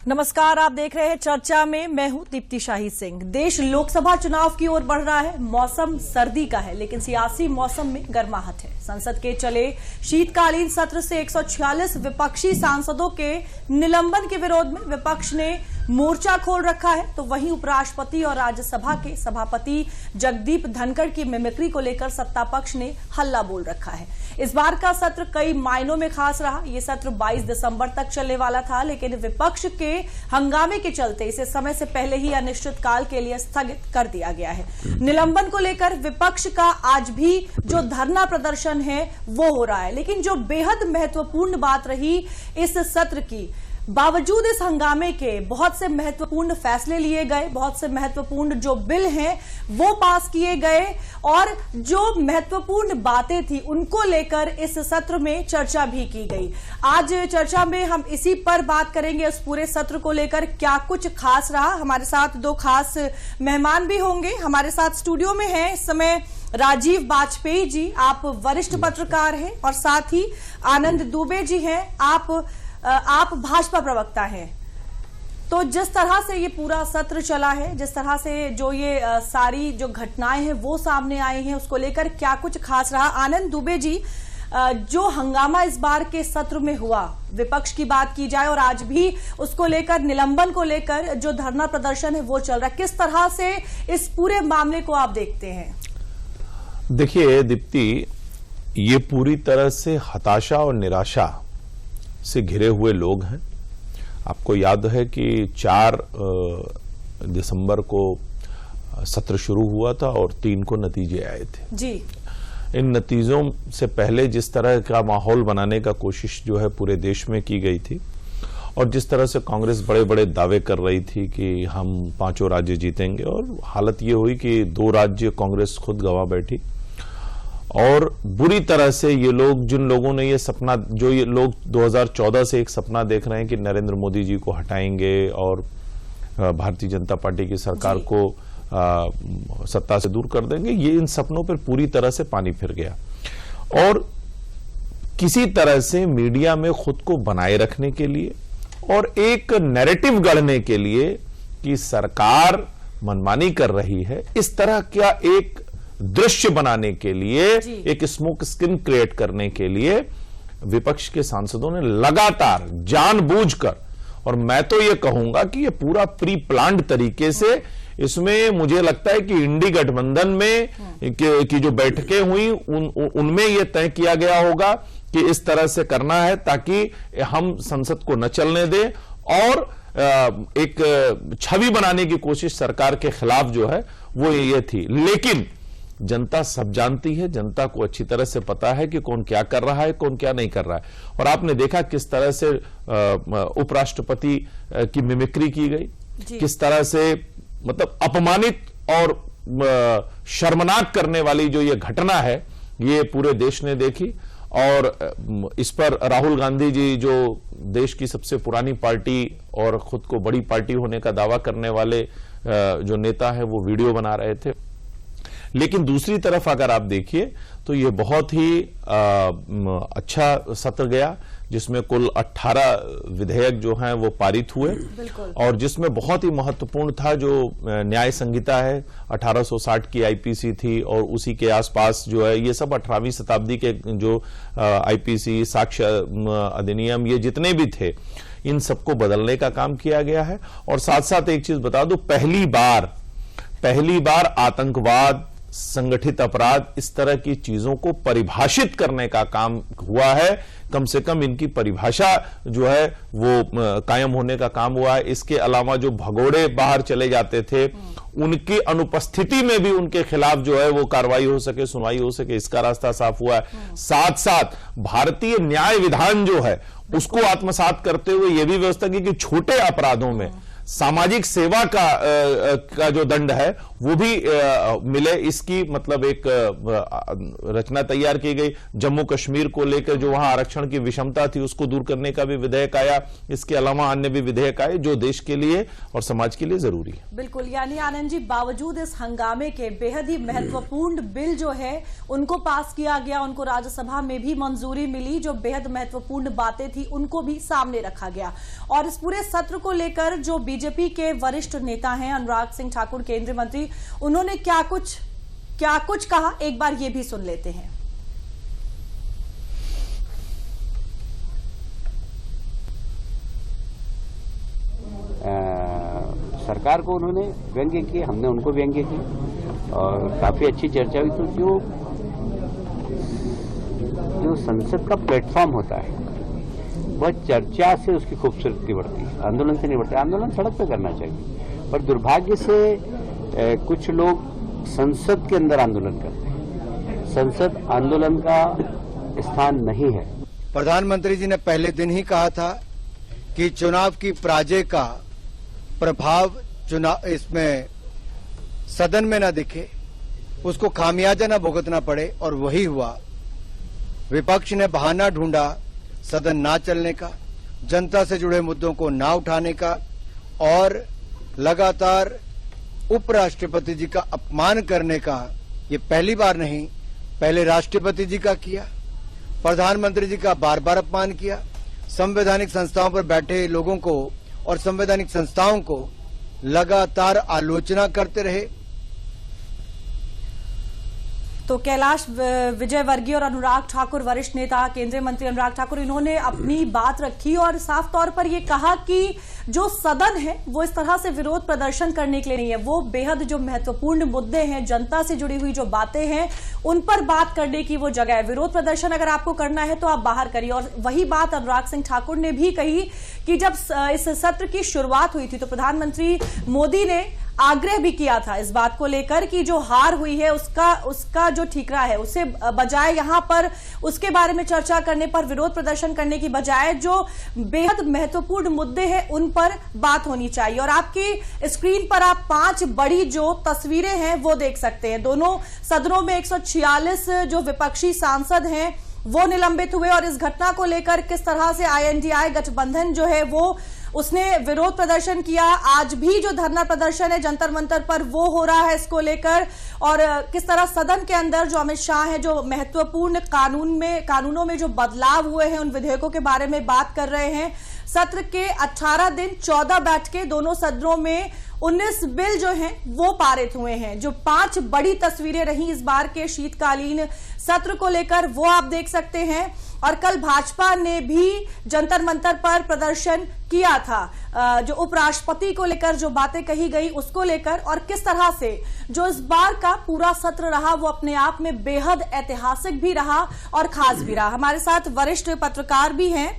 नमस्कार, आप देख रहे हैं चर्चा में। मैं हूं दीप्ति शाही सिंह। देश लोकसभा चुनाव की ओर बढ़ रहा है। मौसम सर्दी का है, लेकिन सियासी मौसम में गर्माहट है। संसद के चले शीतकालीन सत्र से 146 विपक्षी सांसदों के निलंबन के विरोध में विपक्ष ने मोर्चा खोल रखा है, तो वहीं उपराष्ट्रपति और राज्यसभा के सभापति जगदीप धनखड़ की मिमिक्री को लेकर सत्ता पक्ष ने हल्ला बोल रखा है। इस बार का सत्र कई मायनों में खास रहा। यह सत्र 22 दिसंबर तक चलने वाला था, लेकिन विपक्ष के हंगामे के चलते इसे समय से पहले ही अनिश्चित काल के लिए स्थगित कर दिया गया है। निलंबन को लेकर विपक्ष का आज भी जो धरना प्रदर्शन है वो हो रहा है, लेकिन जो बेहद महत्वपूर्ण बात रही इस सत्र की, बावजूद इस हंगामे के बहुत से महत्वपूर्ण फैसले लिए गए, बहुत से महत्वपूर्ण जो बिल हैं वो पास किए गए और जो महत्वपूर्ण बातें थी उनको लेकर इस सत्र में चर्चा भी की गई। आज चर्चा में हम इसी पर बात करेंगे, उस पूरे सत्र को लेकर क्या कुछ खास रहा। हमारे साथ दो खास मेहमान भी होंगे। हमारे साथ स्टूडियो में हैं इस समय राजीव वाजपेयी जी, आप वरिष्ठ पत्रकार हैं, और साथ ही आनंद दुबे जी हैं, आप भाजपा प्रवक्ता हैं। तो जिस तरह से ये पूरा सत्र चला है, जिस तरह से जो ये सारी जो घटनाएं हैं वो सामने आई हैं, उसको लेकर क्या कुछ खास रहा। आनंद दुबे जी, जो हंगामा इस बार के सत्र में हुआ, विपक्ष की बात की जाए और आज भी उसको लेकर, निलंबन को लेकर जो धरना प्रदर्शन है वो चल रहा है, किस तरह से इस पूरे मामले को आप देखते हैं? देखिए दीप्ति, ये पूरी तरह से हताशा और निराशा से घिरे हुए लोग हैं। आपको याद है कि 4 दिसंबर को सत्र शुरू हुआ था और 3 को नतीजे आए थे जी। इन नतीजों से पहले जिस तरह का माहौल बनाने का कोशिश जो है पूरे देश में की गई थी, और जिस तरह से कांग्रेस बड़े बड़े दावे कर रही थी कि हम 5 राज्य जीतेंगे, और हालत ये हुई कि 2 राज्य कांग्रेस खुद गंवा बैठी। और बुरी तरह से ये लोग, जिन लोगों ने ये सपना, जो ये लोग 2014 से एक सपना देख रहे हैं कि नरेंद्र मोदी जी को हटाएंगे और भारतीय जनता पार्टी की सरकार को सत्ता से दूर कर देंगे, ये इन सपनों पर पूरी तरह से पानी फिर गया। और किसी तरह से मीडिया में खुद को बनाए रखने के लिए और एक नैरेटिव गढ़ने के लिए कि सरकार मनमानी कर रही है, इस तरह क्या एक दृश्य बनाने के लिए, एक स्मोक स्क्रीन क्रिएट करने के लिए विपक्ष के सांसदों ने लगातार जानबूझकर, और मैं तो ये कहूंगा कि ये पूरा प्री प्लान्ड तरीके से, इसमें मुझे लगता है कि इंडी गठबंधन में की जो बैठकें हुई उनमें यह तय किया गया होगा कि इस तरह से करना है ताकि हम संसद को न चलने दें, और एक छवि बनाने की कोशिश सरकार के खिलाफ जो है वो ये थी। लेकिन जनता सब जानती है, जनता को अच्छी तरह से पता है कि कौन क्या कर रहा है, कौन क्या नहीं कर रहा है। और आपने देखा किस तरह से उपराष्ट्रपति की मिमिक्री की गई, किस तरह से मतलब अपमानित और शर्मनाक करने वाली जो ये घटना है, ये पूरे देश ने देखी। और इस पर राहुल गांधी जी, जो देश की सबसे पुरानी पार्टी और खुद को बड़ी पार्टी होने का दावा करने वाले जो नेता है, वो वीडियो बना रहे थे। लेकिन दूसरी तरफ अगर आप देखिए तो ये बहुत ही अच्छा सत्र गया, जिसमें कुल 18 विधेयक जो हैं वो पारित हुए, और जिसमें बहुत ही महत्वपूर्ण था जो न्याय संहिता है, 1860 की आईपीसी थी, और उसी के आसपास जो है ये सब 18वीं शताब्दी के जो आईपीसी, साक्ष्य अधिनियम, ये जितने भी थे, इन सबको बदलने का काम किया गया है। और साथ साथ एक चीज बता दो, पहली बार आतंकवाद, संगठित अपराध, इस तरह की चीजों को परिभाषित करने का काम हुआ है। कम से कम इनकी परिभाषा जो है वो कायम होने का काम हुआ है। इसके अलावा जो भगोड़े बाहर चले जाते थे, उनकी अनुपस्थिति में भी उनके खिलाफ जो है वो कार्रवाई हो सके, सुनवाई हो सके, इसका रास्ता साफ हुआ है। साथ साथ भारतीय न्याय विधान जो है उसको आत्मसात करते हुए यह भी व्यवस्था की कि छोटे अपराधों में सामाजिक सेवा का जो दंड है वो भी मिले, इसकी मतलब एक रचना तैयार की गई। जम्मू कश्मीर को लेकर जो वहां आरक्षण की विषमता थी उसको दूर करने का भी विधेयक आया। इसके अलावा अन्य भी विधेयक आए जो देश के लिए और समाज के लिए जरूरी है। बिल्कुल, यानी आनंद जी, बावजूद इस हंगामे के बेहद ही महत्वपूर्ण बिल जो है उनको पास किया गया, उनको राज्यसभा में भी मंजूरी मिली। जो बेहद महत्वपूर्ण बातें थी उनको भी सामने रखा गया। और इस पूरे सत्र को लेकर जो बीजेपी के वरिष्ठ नेता हैं अनुराग सिंह ठाकुर, केंद्रीय मंत्री, उन्होंने क्या कुछ कहा, एक बार ये भी सुन लेते हैं। सरकार को उन्होंने व्यंग्य किया, हमने उनको व्यंग्य की और काफी अच्छी चर्चा हुई। तो जो संसद का प्लेटफॉर्म होता है वह चर्चा से उसकी खूबसूरती बढ़ती है, आंदोलन से नहीं बढ़ती। आंदोलन सड़क पे करना चाहिए, पर दुर्भाग्य से कुछ लोग संसद के अंदर आंदोलन करते हैं। संसद आंदोलन का स्थान नहीं है। प्रधानमंत्री जी ने पहले दिन ही कहा था कि चुनाव की पराजय का प्रभाव चुनाव इसमें सदन में न दिखे, उसको खामियाजा न भुगतना पड़े, और वही हुआ। विपक्ष ने बहाना ढूंढा सदन ना चलने का, जनता से जुड़े मुद्दों को ना उठाने का, और लगातार उपराष्ट्रपति जी का अपमान करने का। ये पहली बार नहीं, पहले राष्ट्रपति जी का किया, प्रधानमंत्री जी का बार बार अपमान किया, संवैधानिक संस्थाओं पर बैठे लोगों को और संवैधानिक संस्थाओं को लगातार आलोचना करते रहे। तो कैलाश विजयवर्गीय और अनुराग ठाकुर, वरिष्ठ नेता केंद्रीय मंत्री अनुराग ठाकुर, इन्होंने अपनी बात रखी और साफ तौर पर ये कहा कि जो सदन है वो इस तरह से विरोध प्रदर्शन करने के लिए नहीं है। वो बेहद जो महत्वपूर्ण मुद्दे हैं, जनता से जुड़ी हुई जो बातें हैं, उन पर बात करने की वो जगह है। विरोध प्रदर्शन अगर आपको करना है तो आप बाहर करिए। और वही बात अनुराग सिंह ठाकुर ने भी कही कि जब इस सत्र की शुरुआत हुई थी तो प्रधानमंत्री मोदी ने आग्रह भी किया था इस बात को लेकर कि जो हार हुई है उसका जो ठीकरा है, उसे बजाय यहां पर उसके बारे में चर्चा करने पर, विरोध प्रदर्शन करने की बजाय जो बेहद महत्वपूर्ण मुद्दे हैं उन पर बात होनी चाहिए। और आपकी स्क्रीन पर आप 5 बड़ी जो तस्वीरें हैं वो देख सकते हैं। दोनों सदनों में 146 जो विपक्षी सांसद हैं वो निलंबित हुए, और इस घटना को लेकर किस तरह से INDI गठबंधन जो है वो उसने विरोध प्रदर्शन किया। आज भी जो धरना प्रदर्शन है जंतर मंतर पर वो हो रहा है इसको लेकर, और किस तरह सदन के अंदर जो अमित शाह है जो महत्वपूर्ण कानूनों में जो बदलाव हुए हैं उन विधेयकों के बारे में बात कर रहे हैं। सत्र के 18 दिन 14 बैठकें, दोनों सदनों में 19 बिल जो हैं वो पारित हुए हैं। जो 5 बड़ी तस्वीरें रही इस बार के शीतकालीन सत्र को लेकर वो आप देख सकते हैं। और कल भाजपा ने भी जंतर मंतर पर प्रदर्शन किया था, जो उपराष्ट्रपति को लेकर जो बातें कही गई उसको लेकर, और किस तरह से जो इस बार का पूरा सत्र रहा वो अपने आप में बेहद ऐतिहासिक भी रहा और खास भी रहा। हमारे साथ वरिष्ठ पत्रकार भी हैं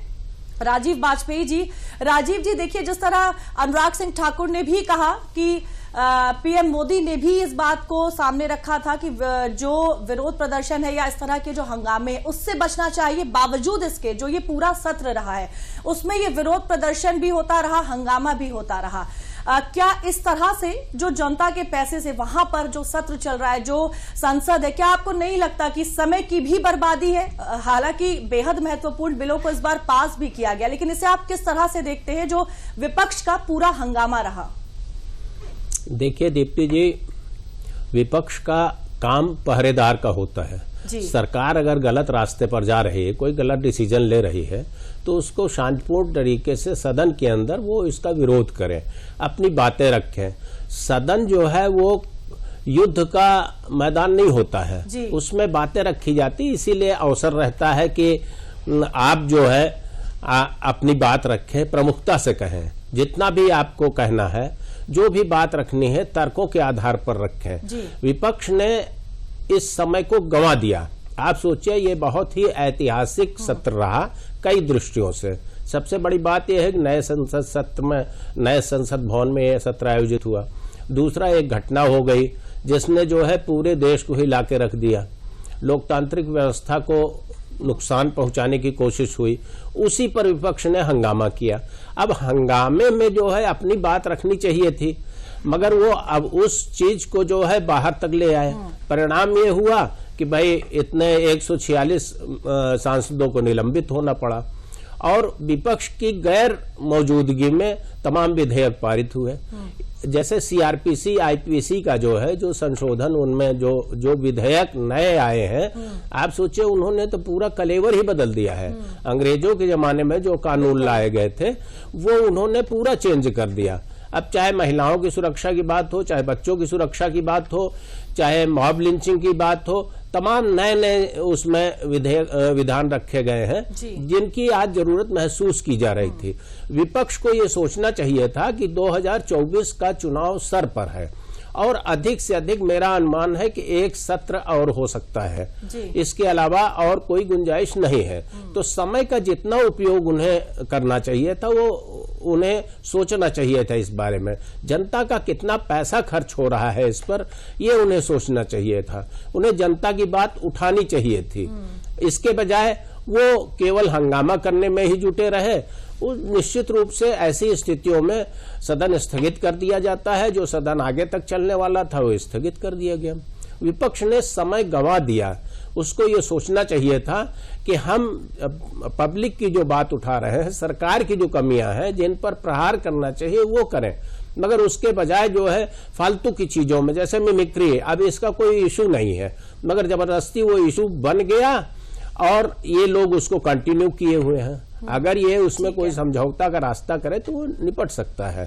राजीव बाजपेयी जी। राजीव जी, देखिए जिस तरह अनुराग सिंह ठाकुर ने भी कहा कि पीएम मोदी ने भी इस बात को सामने रखा था कि जो विरोध प्रदर्शन है या इस तरह के जो हंगामे है उससे बचना चाहिए। बावजूद इसके जो ये पूरा सत्र रहा है उसमें ये विरोध प्रदर्शन भी होता रहा, हंगामा भी होता रहा। क्या इस तरह से जो जनता के पैसे से वहां पर जो सत्र चल रहा है, जो संसद है, क्या आपको नहीं लगता कि समय की भी बर्बादी है? हालांकि बेहद महत्वपूर्ण बिलों को इस बार पास भी किया गया, लेकिन इसे आप किस तरह से देखते हैं जो विपक्ष का पूरा हंगामा रहा? देखिए दीप्ति जी, विपक्ष का काम पहरेदार का होता है। सरकार अगर गलत रास्ते पर जा रही है, कोई गलत डिसीजन ले रही है, तो उसको शांतिपूर्ण तरीके से सदन के अंदर वो इसका विरोध करें, अपनी बातें रखें। सदन जो है वो युद्ध का मैदान नहीं होता है, उसमें बातें रखी जाती, इसीलिए अवसर रहता है कि आप जो है अपनी बात रखें, प्रमुखता से कहें, जितना भी आपको कहना है, जो भी बात रखनी है तर्कों के आधार पर रखें। विपक्ष ने इस समय को गंवा दिया। आप सोचिए, ये बहुत ही ऐतिहासिक सत्र रहा कई दृष्टियों से। सबसे बड़ी बात यह है कि नए संसद सत्र में, नए संसद भवन में यह सत्र आयोजित हुआ। दूसरा, एक घटना हो गई जिसने जो है पूरे देश को हिला के रख दिया, लोकतांत्रिक व्यवस्था को नुकसान पहुंचाने की कोशिश हुई, उसी पर विपक्ष ने हंगामा किया। अब हंगामे में जो है अपनी बात रखनी चाहिए थी, मगर वो अब उस चीज को जो है बाहर तक ले आए। परिणाम ये हुआ कि भाई इतने 146 सांसदों को निलंबित होना पड़ा और विपक्ष की गैर मौजूदगी में तमाम विधेयक पारित हुए। जैसे सीआरपीसी आईपीसी का जो है जो संशोधन, उनमें जो विधेयक नए आए हैं, आप सोचिए उन्होंने तो पूरा कलेवर ही बदल दिया है। अंग्रेजों के जमाने में जो कानून लाए गए थे वो उन्होंने पूरा चेंज कर दिया। अब चाहे महिलाओं की सुरक्षा की बात हो, चाहे बच्चों की सुरक्षा की बात हो, चाहे मॉब लिंचिंग की बात हो, तमाम नए नए उसमें विधान रखे गए हैं जिनकी आज जरूरत महसूस की जा रही थी। विपक्ष को ये सोचना चाहिए था कि 2024 का चुनाव सर पर है और अधिक से अधिक मेरा अनुमान है कि एक सत्र और हो सकता है, इसके अलावा और कोई गुंजाइश नहीं है। तो समय का जितना उपयोग उन्हें करना चाहिए था वो उन्हें सोचना चाहिए था इस बारे में। जनता का कितना पैसा खर्च हो रहा है इस पर, ये उन्हें सोचना चाहिए था। उन्हें जनता की बात उठानी चाहिए थी। इसके बजाय वो केवल हंगामा करने में ही जुटे रहे। निश्चित रूप से ऐसी स्थितियों में सदन स्थगित कर दिया जाता है। जो सदन आगे तक चलने वाला था वो स्थगित कर दिया गया। विपक्ष ने समय गंवा दिया। उसको ये सोचना चाहिए था कि हम पब्लिक की जो बात उठा रहे हैं, सरकार की जो कमियां हैं जिन पर प्रहार करना चाहिए वो करें, मगर उसके बजाय जो है फालतू की चीजों में, जैसे मिमिक्री है, अब इसका कोई इशू नहीं है मगर जबरदस्ती वो इशू बन गया और ये लोग उसको कंटिन्यू किए हुए हैं। अगर ये उसमें कोई समझौता का रास्ता करे तो वो निपट सकता है।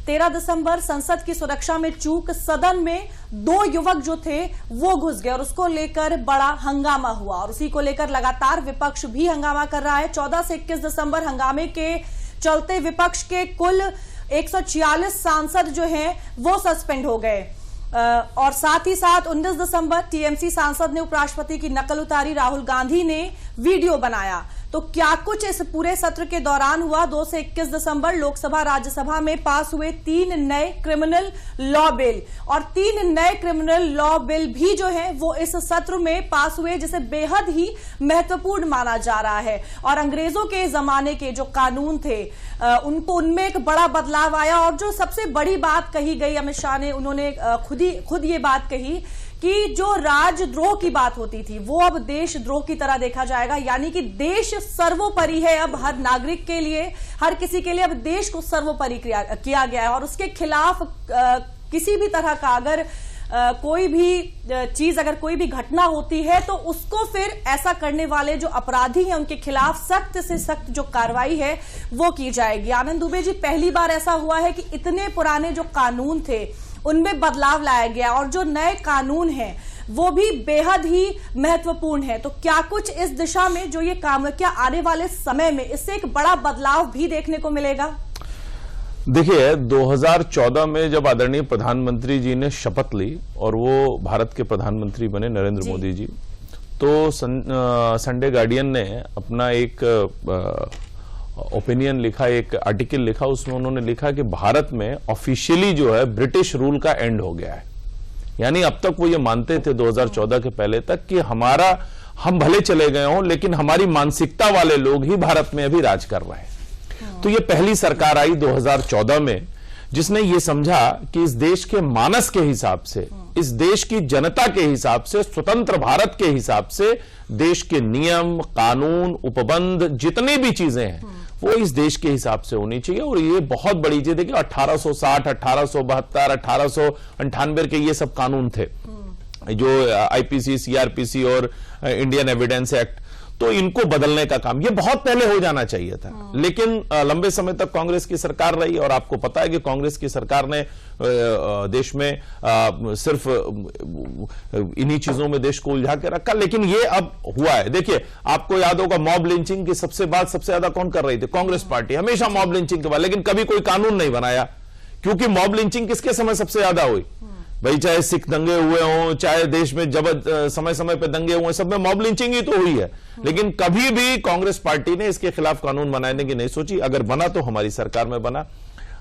13 दिसंबर संसद की सुरक्षा में चूक, सदन में 2 युवक जो थे वो घुस गए और उसको लेकर बड़ा हंगामा हुआ और उसी को लेकर लगातार विपक्ष भी हंगामा कर रहा है। 14 से 21 दिसंबर हंगामे के चलते विपक्ष के कुल 146 सांसद जो हैं वो सस्पेंड हो गए और साथ ही साथ 19 दिसंबर टीएमसी सांसद ने उपराष्ट्रपति की नकल उतारी, राहुल गांधी ने वीडियो बनाया। तो क्या कुछ इस पूरे सत्र के दौरान हुआ? 2 से 21 दिसंबर लोकसभा राज्यसभा में पास हुए 3 नए क्रिमिनल लॉ बिल और 3 नए क्रिमिनल लॉ बिल भी जो है वो इस सत्र में पास हुए, जिसे बेहद ही महत्वपूर्ण माना जा रहा है। और अंग्रेजों के जमाने के जो कानून थे उनमें एक बड़ा बदलाव आया और जो सबसे बड़ी बात कही गई, अमित शाह ने उन्होंने खुद ये बात कही कि जो राजद्रोह की बात होती थी वो अब देशद्रोह की तरह देखा जाएगा। यानी कि देश सर्वोपरि है अब हर नागरिक के लिए, हर किसी के लिए अब देश को सर्वोपरि किया गया है और उसके खिलाफ किसी भी तरह का अगर कोई भी चीज, अगर कोई भी घटना होती है तो उसको फिर ऐसा करने वाले जो अपराधी हैं उनके खिलाफ सख्त से सख्त जो कार्रवाई है वो की जाएगी। आनंद दुबे जी, पहली बार ऐसा हुआ है कि इतने पुराने जो कानून थे उनमें बदलाव लाया गया और जो नए कानून हैं वो भी बेहद ही महत्वपूर्ण है। तो क्या कुछ इस दिशा में जो ये काम, क्या आने वाले समय में इससे एक बड़ा बदलाव भी देखने को मिलेगा? देखिए, 2014 में जब आदरणीय प्रधानमंत्री जी ने शपथ ली और वो भारत के प्रधानमंत्री बने नरेंद्र मोदी जी, तो संडे गार्डियन ने अपना एक ओपिनियन लिखा, एक आर्टिकल लिखा। उसमें उन्होंने लिखा कि भारत में ऑफिशियली जो है ब्रिटिश रूल का एंड हो गया है। यानी अब तक वो ये मानते थे 2014 के पहले तक कि हम भले चले गए हों लेकिन हमारी मानसिकता वाले लोग ही भारत में अभी राज कर रहे हैं। तो ये पहली सरकार आई 2014 में जिसने ये समझा कि इस देश के मानस के हिसाब से, इस देश की जनता के हिसाब से, स्वतंत्र भारत के हिसाब से देश के नियम, कानून, उपबंध, जितनी भी चीजें हैं वो इस देश के हिसाब से होनी चाहिए। और ये बहुत बड़ी चीज है कि 1860, 1872, 1898 के ये सब कानून थे जो आईपीसी, सीआरपीसी और इंडियन एविडेंस एक्ट, तो इनको बदलने का काम ये बहुत पहले हो जाना चाहिए था। लेकिन लंबे समय तक कांग्रेस की सरकार रही और आपको पता है कि कांग्रेस की सरकार ने देश में सिर्फ इन्हीं चीजों में देश को उलझा के रखा। लेकिन ये अब हुआ है। देखिए, आपको याद होगा मॉब लिंचिंग की सबसे ज्यादा कौन कर रही थी? कांग्रेस पार्टी, हमेशा मॉब लिंचिंग के बाद, लेकिन कभी कोई कानून नहीं बनाया। क्योंकि मॉब लिंचिंग किसके समय सबसे ज्यादा हुई? भाई, चाहे सिख दंगे हुए हों, चाहे देश में जब समय समय पे दंगे हुए, सब में मॉब लिंचिंग ही तो हुई है। लेकिन कभी भी कांग्रेस पार्टी ने इसके खिलाफ कानून बनाने की नहीं सोची। अगर बना तो हमारी सरकार में बना।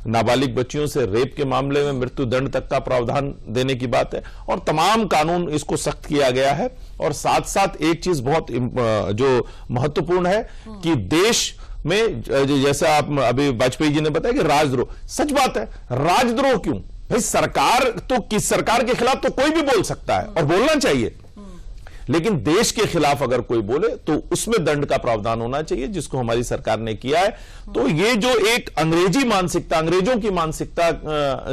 नाबालिग बच्चियों से रेप के मामले में मृत्यु दंड तक का प्रावधान देने की बात है और तमाम कानून इसको सख्त किया गया है। और साथ साथ एक चीज बहुत जो महत्वपूर्ण है कि देश में, जैसे आप अभी वाजपेयी जी ने बताया कि राजद्रोह, सच बात है, राजद्रोह क्यों? भाई सरकार तो किस सरकार के खिलाफ तो कोई भी बोल सकता है और बोलना चाहिए, लेकिन देश के खिलाफ अगर कोई बोले तो उसमें दंड का प्रावधान होना चाहिए, जिसको हमारी सरकार ने किया है। तो ये जो एक अंग्रेजी मानसिकता, अंग्रेजों की मानसिकता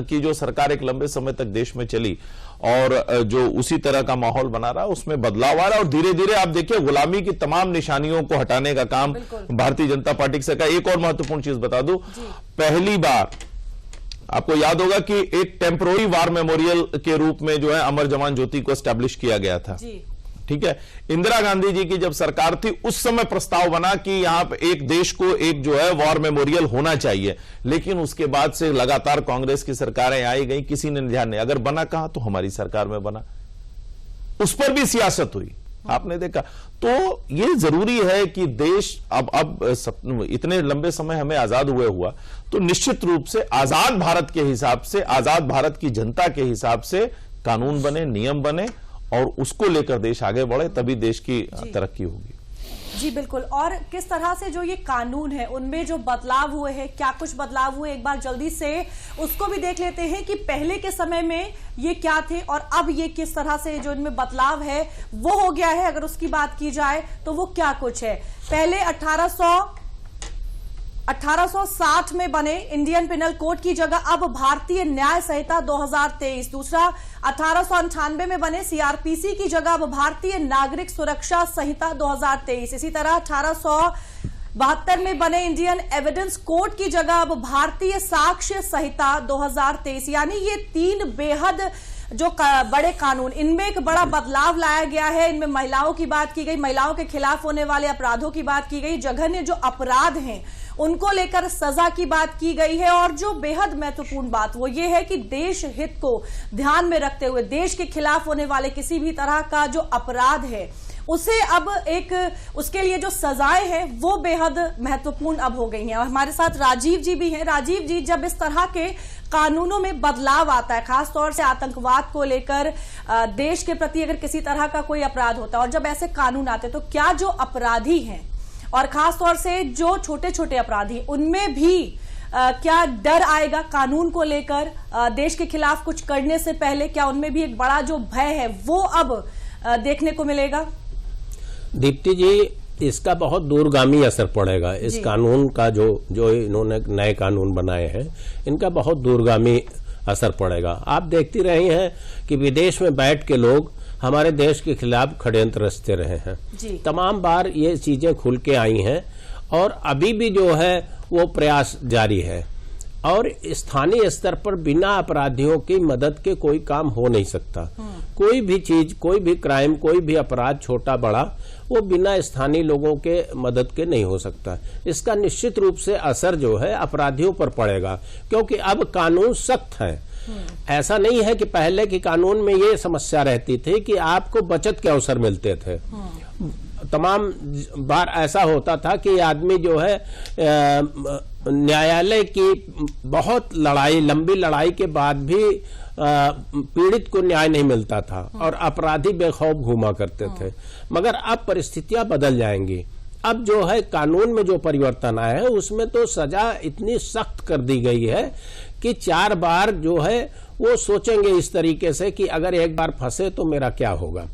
की जो सरकार एक लंबे समय तक देश में चली और जो उसी तरह का माहौल बना रहा, उसमें बदलाव आ रहा है। और धीरे धीरे आप देखिए गुलामी की तमाम निशानियों को हटाने का काम भारतीय जनता पार्टी से का। एक और महत्वपूर्ण चीज बता दूं, पहली बार आपको याद होगा कि एक टेम्पोररी वार मेमोरियल के रूप में जो है अमर जवान ज्योति को एस्टैब्लिश किया गया था। ठीक है, इंदिरा गांधी जी की जब सरकार थी उस समय प्रस्ताव बना कि यहां पे एक देश को एक जो है वॉर मेमोरियल होना चाहिए, लेकिन उसके बाद से लगातार कांग्रेस की सरकारें आई गई, किसी ने ध्यान नहीं। अगर बना कहां तो हमारी सरकार में बना, उस पर भी सियासत हुई, आपने देखा। तो ये जरूरी है कि देश अब इतने लंबे समय हमें आजाद हुए हुआ, तो निश्चित रूप से आजाद भारत के हिसाब से, आजाद भारत की जनता के हिसाब से कानून बने, नियम बने और उसको लेकर देश आगे बढ़े, तभी देश की तरक्की होगी। जी बिल्कुल। और किस तरह से जो ये कानून है उनमें जो बदलाव हुए हैं, क्या कुछ बदलाव हुए, एक बार जल्दी से उसको भी देख लेते हैं कि पहले के समय में ये क्या थे और अब ये किस तरह से जो इनमें बदलाव है वो हो गया है। अगर उसकी बात की जाए तो वो क्या कुछ है। पहले 1860 में बने इंडियन पिनल कोड की जगह अब भारतीय न्याय संहिता 2023। दूसरा 1898 में बने सीआरपीसी की जगह अब भारतीय नागरिक सुरक्षा संहिता 2023। इसी तरह 1872 में बने इंडियन एविडेंस कोड की जगह अब भारतीय साक्ष्य संहिता 2023। यानी ये तीन बेहद जो बड़े कानून, इनमें एक बड़ा बदलाव लाया गया है। इनमें महिलाओं की बात की गई, महिलाओं के खिलाफ होने वाले अपराधों की बात की गई, जघन्य जो अपराध हैं उनको लेकर सजा की बात की गई है। और जो बेहद महत्वपूर्ण बात वो ये है कि देश हित को ध्यान में रखते हुए देश के खिलाफ होने वाले किसी भी तरह का जो अपराध है उसे अब एक उसके लिए जो सजाएं हैं वो बेहद महत्वपूर्ण अब हो गई हैं। और हमारे साथ राजीव जी भी हैं। राजीव जी, जब इस तरह के कानूनों में बदलाव आता है, खासतौर से आतंकवाद को लेकर देश के प्रति अगर किसी तरह का कोई अपराध होता है और जब ऐसे कानून आते हैं, तो क्या जो अपराधी हैं और खासतौर से जो छोटे छोटे अपराधी उनमें भी क्या डर आएगा कानून को लेकर देश के खिलाफ कुछ करने से पहले? क्या उनमें भी एक बड़ा जो भय है वो अब देखने को मिलेगा? दीप्ति जी, इसका बहुत दूरगामी असर पड़ेगा। इस कानून का जो इन्होंने नए कानून बनाए हैं, इनका बहुत दूरगामी असर पड़ेगा। आप देखती रही हैं कि विदेश में बैठ के लोग हमारे देश के खिलाफ षड्यंत्र रचते रहे हैं। तमाम बार ये चीजें खुल के आई हैं और अभी भी जो है वो प्रयास जारी है। और स्थानीय स्तर पर बिना अपराधियों की मदद के कोई काम हो नहीं सकता। कोई भी चीज, कोई भी क्राइम, कोई भी अपराध, छोटा बड़ा, वो बिना स्थानीय लोगों के मदद के नहीं हो सकता। इसका निश्चित रूप से असर जो है अपराधियों पर पड़ेगा, क्योंकि अब कानून सख्त है। ऐसा नहीं है कि पहले के कानून में ये समस्या रहती थी कि आपको बचत के अवसर मिलते थे। तमाम बार ऐसा होता था कि आदमी जो है न्यायालय की बहुत लड़ाई, लंबी लड़ाई के बाद भी पीड़ित को न्याय नहीं मिलता था और अपराधी बेखौफ घूमा करते थे। मगर अब परिस्थितियां बदल जाएंगी। अब जो है कानून में जो परिवर्तन आया है उसमें तो सजा इतनी सख्त कर दी गई है कि 4 बार जो है वो सोचेंगे इस तरीके से कि अगर एक बार फंसे तो मेरा क्या होगा।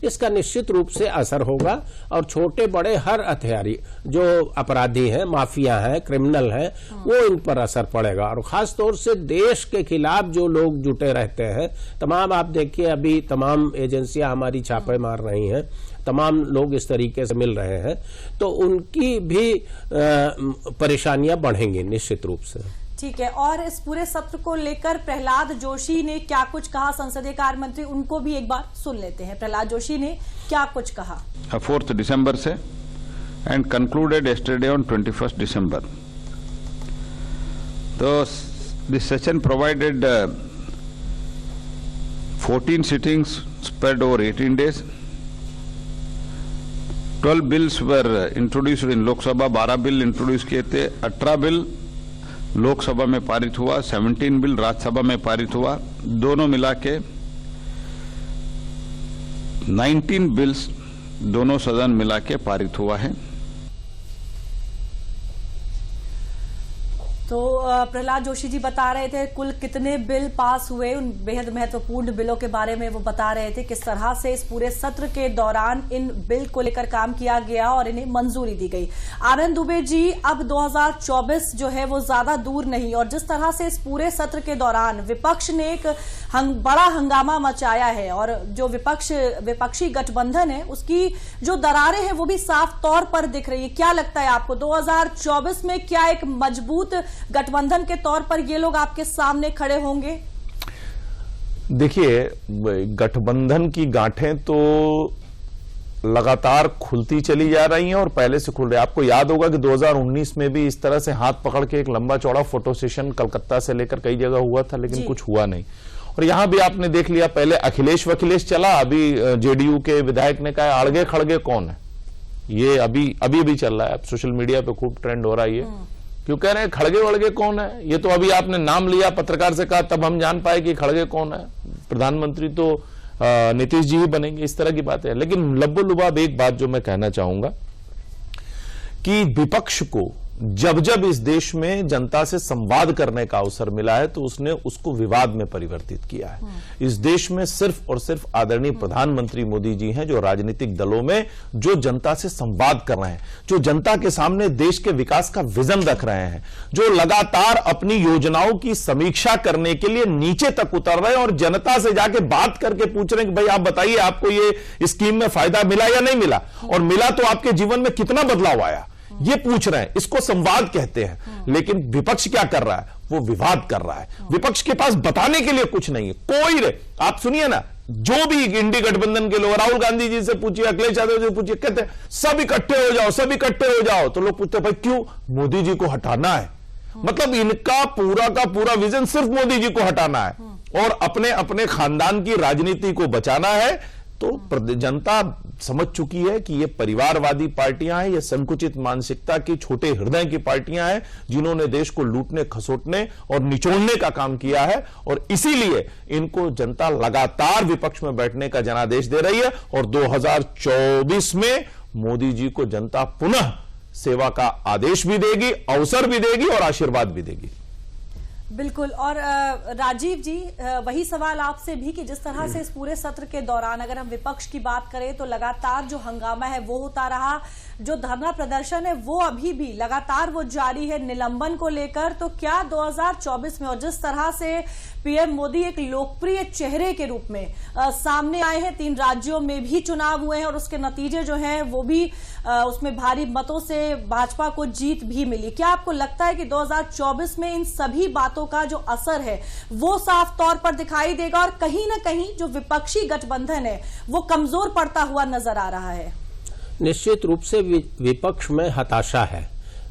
इसका निश्चित रूप से असर होगा और छोटे बड़े हर हथियारी जो अपराधी हैं, माफिया हैं, क्रिमिनल हैं, वो इन पर असर पड़ेगा। और खास तौर से देश के खिलाफ जो लोग जुटे रहते हैं, तमाम आप देखिए अभी तमाम एजेंसियां हमारी छापे मार रही हैं, तमाम लोग इस तरीके से मिल रहे हैं, तो उनकी भी परेशानियां बढ़ेंगी निश्चित रूप से। ठीक है। और इस पूरे सत्र को लेकर प्रहलाद जोशी ने क्या कुछ कहा, संसदीय कार्य मंत्री, उनको भी एक बार सुन लेते हैं। प्रहलाद जोशी ने क्या कुछ कहा। 4 दिसंबर से एंड कंक्लूडेड यस्टरडे ऑन 21 दिसंबर। तो this session provided 14 sittings spread over 18 days. 12 bills were introduced in Lok Sabha, 12 bill introduce किए थे, 18 बिल लोकसभा में पारित हुआ, 17 बिल राज्यसभा में पारित हुआ। दोनों मिला के 19 बिल्स दोनों सदन मिला के पारित हुआ है। तो प्रहलाद जोशी जी बता रहे थे कुल कितने बिल पास हुए, उन बेहद महत्वपूर्ण बिलों के बारे में वो बता रहे थे, किस तरह से इस पूरे सत्र के दौरान इन बिल को लेकर काम किया गया और इन्हें मंजूरी दी गई। आनंद दुबे जी, अब 2024 जो है वो ज्यादा दूर नहीं, और जिस तरह से इस पूरे सत्र के दौरान विपक्ष ने एक बड़ा हंगामा मचाया है और जो विपक्षी गठबंधन है उसकी जो दरारें हैं वो भी साफ तौर पर दिख रही है। क्या लगता है आपको 2024 में क्या एक मजबूत गठबंधन के तौर पर ये लोग आपके सामने खड़े होंगे? देखिए, गठबंधन की गांठें तो लगातार खुलती चली जा रही हैं और पहले से खुल रही है। आपको याद होगा कि 2019 में भी इस तरह से हाथ पकड़ के एक लंबा चौड़ा फोटो सेशन कलकत्ता से लेकर कई जगह हुआ था, लेकिन कुछ हुआ नहीं। और यहां भी आपने देख लिया, पहले अखिलेश वखिलेश चला, अभी जेडीयू के विधायक ने कहा अड़गे खड़गे कौन है, ये अभी चल रहा है। अब सोशल मीडिया पे खूब ट्रेंड हो रहा है ये, क्यों कह रहे हैं खड़गे वड़गे कौन है। ये तो अभी आपने नाम लिया, पत्रकार से कहा, तब हम जान पाए कि खड़गे कौन है, प्रधानमंत्री तो नीतीश जी ही बनेंगे, इस तरह की बात है। लेकिन लब्बो लुबाब एक बात जो मैं कहना चाहूंगा कि विपक्ष को जब जब इस देश में जनता से संवाद करने का अवसर मिला है तो उसने उसको विवाद में परिवर्तित किया है। इस देश में सिर्फ और सिर्फ आदरणीय प्रधानमंत्री मोदी जी हैं जो राजनीतिक दलों में जो जनता से संवाद कर रहे हैं, जो जनता के सामने देश के विकास का विजन रख रहे हैं, जो लगातार अपनी योजनाओं की समीक्षा करने के लिए नीचे तक उतर रहे हैं और जनता से जाके बात करके पूछ रहे हैं कि भाई आप बताइए आपको ये स्कीम में फायदा मिला या नहीं मिला, और मिला तो आपके जीवन में कितना बदलाव आया, ये पूछ रहे हैं। इसको संवाद कहते हैं। लेकिन विपक्ष क्या कर रहा है, वो विवाद कर रहा है। विपक्ष के पास बताने के लिए कुछ नहीं है, कोई रे। आप सुनिए ना, जो भी इंडी गठबंधन के लोग, राहुल गांधी जी से पूछिए, अखिलेश यादव से पूछिए, कहते हैं सब इकट्ठे हो जाओ, सब इकट्ठे हो जाओ। तो लोग पूछते हैं भाई क्यों, मोदी जी को हटाना है। मतलब इनका पूरा का पूरा विजन सिर्फ मोदी जी को हटाना है और अपने अपने खानदान की राजनीति को बचाना है। तो जनता समझ चुकी है कि ये परिवारवादी पार्टियां हैं, ये संकुचित मानसिकता की, छोटे हृदय की पार्टियां हैं जिन्होंने देश को लूटने, खसोटने और निचोड़ने का काम किया है। और इसीलिए इनको जनता लगातार विपक्ष में बैठने का जनादेश दे रही है। और 2024 में मोदी जी को जनता पुनः सेवा का आदेश भी देगी, अवसर भी देगी और आशीर्वाद भी देगी। बिल्कुल। और राजीव जी, वही सवाल आपसे भी कि जिस तरह से इस पूरे सत्र के दौरान अगर हम विपक्ष की बात करें तो लगातार जो हंगामा है वो होता रहा, जो धरना प्रदर्शन है वो अभी भी लगातार वो जारी है निलंबन को लेकर। तो क्या 2024 में, और जिस तरह से पीएम मोदी एक लोकप्रिय चेहरे के रूप में सामने आए हैं, 3 राज्यों में भी चुनाव हुए हैं और उसके नतीजे जो हैं वो भी उसमें भारी मतों से भाजपा को जीत भी मिली, क्या आपको लगता है कि 2024 में इन सभी बातों का जो असर है वो साफ तौर पर दिखाई देगा और कहीं ना कहीं जो विपक्षी गठबंधन है वो कमजोर पड़ता हुआ नजर आ रहा है? निश्चित रूप से विपक्ष में हताशा है।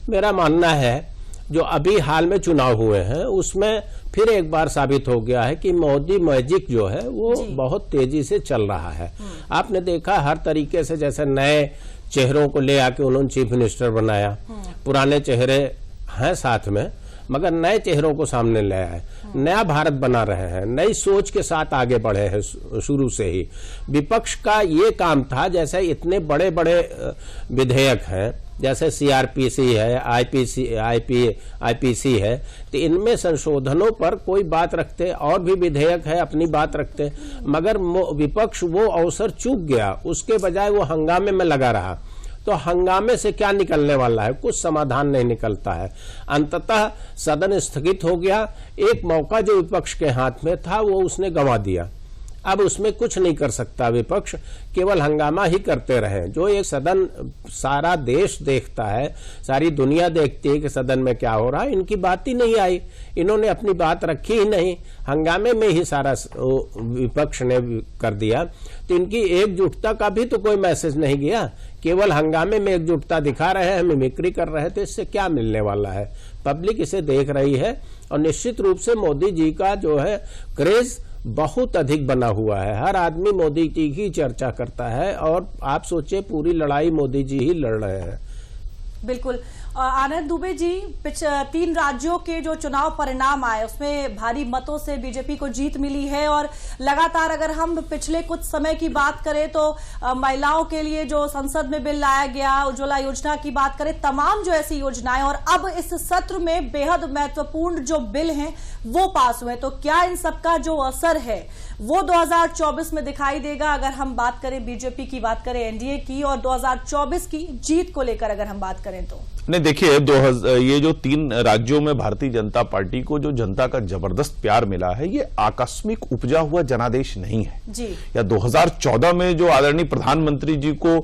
मेरा मानना है जो अभी हाल में चुनाव हुए हैं उसमें फिर एक बार साबित हो गया है कि मोदी मैजिक जो है वो बहुत तेजी से चल रहा है। आपने देखा हर तरीके से, जैसे नए चेहरों को ले आके उन्होंने चीफ मिनिस्टर बनाया, पुराने चेहरे हैं साथ में मगर नए चेहरों को सामने ले आए, नया भारत बना रहे हैं, नई सोच के साथ आगे बढ़े हैं। शुरू से ही विपक्ष का ये काम था, जैसे इतने बड़े बड़े विधेयक हैं, जैसे सीआरपीसी है, आईपीसी है, तो इनमें संशोधनों पर कोई बात रखते, और भी विधेयक है अपनी बात रखते, मगर विपक्ष वो अवसर चूक गया, उसके बजाय वो हंगामे में लगा रहा। तो हंगामे से क्या निकलने वाला है, कुछ समाधान नहीं निकलता है। अंततः सदन स्थगित हो गया। एक मौका जो विपक्ष के हाथ में था वो उसने गंवा दिया। अब उसमें कुछ नहीं कर सकता विपक्ष, केवल हंगामा ही करते रहे। जो एक सदन सारा देश देखता है, सारी दुनिया देखती है कि सदन में क्या हो रहा है, इनकी बात ही नहीं आई, इन्होंने अपनी बात रखी ही नहीं, हंगामे में ही सारा विपक्ष ने कर दिया। तो इनकी एकजुटता का भी तो कोई मैसेज नहीं गया, केवल हंगामे में एकजुटता दिखा रहे हैं, मिमिक्री कर रहे थे। इससे क्या मिलने वाला है? पब्लिक इसे देख रही है और निश्चित रूप से मोदी जी का जो है क्रेज बहुत अधिक बना हुआ है। हर आदमी मोदी जी की चर्चा करता है और आप सोचिए पूरी लड़ाई मोदी जी ही लड़ रहे हैं। बिल्कुल। आनंद दुबे जी, 3 राज्यों के जो चुनाव परिणाम आए उसमें भारी मतों से बीजेपी को जीत मिली है और लगातार अगर हम पिछले कुछ समय की बात करें तो महिलाओं के लिए जो संसद में बिल लाया गया, उज्ज्वला योजना की बात करें, तमाम जो ऐसी योजनाएं, और अब इस सत्र में बेहद महत्वपूर्ण जो बिल हैं वो पास हुए, तो क्या इन सबका जो असर है वो 2024 में दिखाई देगा? अगर हम बात करें बीजेपी की, बात करें एनडीए की, और 2024 की जीत को लेकर अगर हम बात करें तो नहीं, देखिए ये जो 3 राज्यों में भारतीय जनता पार्टी को जो जनता का जबरदस्त प्यार मिला है, ये आकस्मिक उपजा हुआ जनादेश नहीं है जी। या 2014 में जो आदरणीय प्रधानमंत्री जी को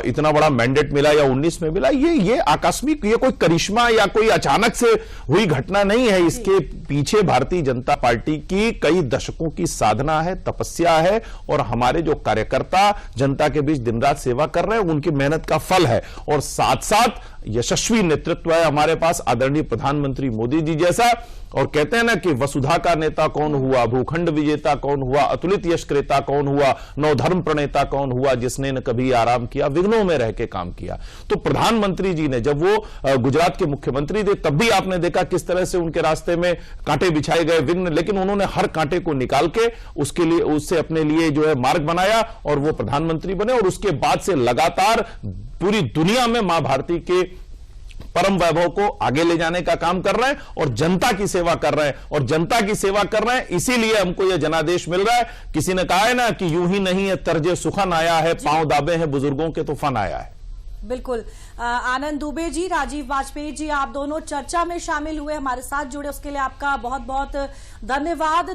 इतना बड़ा मैंडेट मिला या 19 में मिला, ये आकस्मिक, ये कोई करिश्मा या कोई अचानक से हुई घटना नहीं है। इसके पीछे भारतीय जनता पार्टी की कई दशकों की साधना है, तपस्या है, और हमारे जो कार्यकर्ता जनता के बीच दिन रात सेवा कर रहे हैं उनकी मेहनत का फल है। और साथ साथ यशस्वी नेतृत्व है हमारे पास आदरणीय प्रधानमंत्री मोदी जी जैसा। और कहते हैं ना कि वसुधा का नेता कौन हुआ, भूखंड विजेता कौन हुआ, अतुलित यश क्रेता कौन हुआ, नवधर्म प्रणेता कौन हुआ, जिसने न कभी आराम किया, विघ्नों में रह के काम किया। तो प्रधानमंत्री जी ने, जब वो गुजरात के मुख्यमंत्री थे, तब भी आपने देखा किस तरह से उनके रास्ते में कांटे बिछाए गए, विघ्न, लेकिन उन्होंने हर कांटे को निकाल के उससे अपने लिए जो है मार्ग बनाया और वो प्रधानमंत्री बने। और उसके बाद से लगातार पूरी दुनिया में मां भारती के परम वैभव को आगे ले जाने का काम कर रहे हैं और जनता की सेवा कर रहे हैं, और जनता की सेवा कर रहे हैं, इसीलिए हमको यह जनादेश मिल रहा है। किसी ने कहा है ना कि यूं ही नहीं है तर्जे सुखन आया है, पांव दाबे हैं बुजुर्गों के तूफान आया है। बिल्कुल। आनंद दुबे जी, राजीव वाजपेयी जी, आप दोनों चर्चा में शामिल हुए, हमारे साथ जुड़े, उसके लिए आपका बहुत बहुत धन्यवाद।